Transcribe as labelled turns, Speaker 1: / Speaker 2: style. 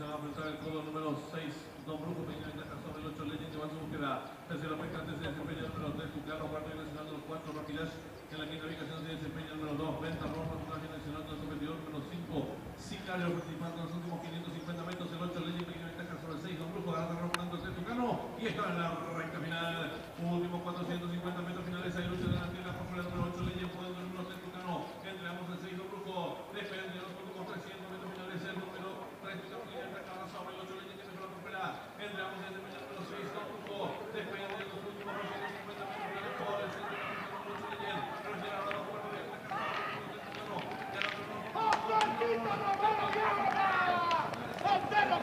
Speaker 1: se va a enfrentar el codo número 6, Don Brujo, pequeña ventaja sobre el 8, Legend, que va a su búsqueda. Tercero, Pecante, se desempeña el número 3, Tucano, cuarto y nacional los 4, Rapidash. En la quinta ubicación se desempeña el número 2, Venta Roma, nacional del competidor número 5, Sicario, participando en los últimos 550 metros, el 8, Legend, pequeña ventaja sobre el 6, Don Brujo, agarra rompiendo el 3, Tucano, y está en la recta final. Últimos 450 metros finales, hay lucha delante de la fórmula número 8, Legend, por el número 3, Tucano, entre ambos el 6, Don Brujo, depende de los últimos 300 metros finales, el número 3, Tucano, y está acá sobre el 8, Legend, que se va a recuperar, entre ambos el número 6, Don Brujo, depende de los últimos 450 metros finales, por el 6, Tucano, 8, Legend, pero llega a la puerta de
Speaker 2: ¡Observa,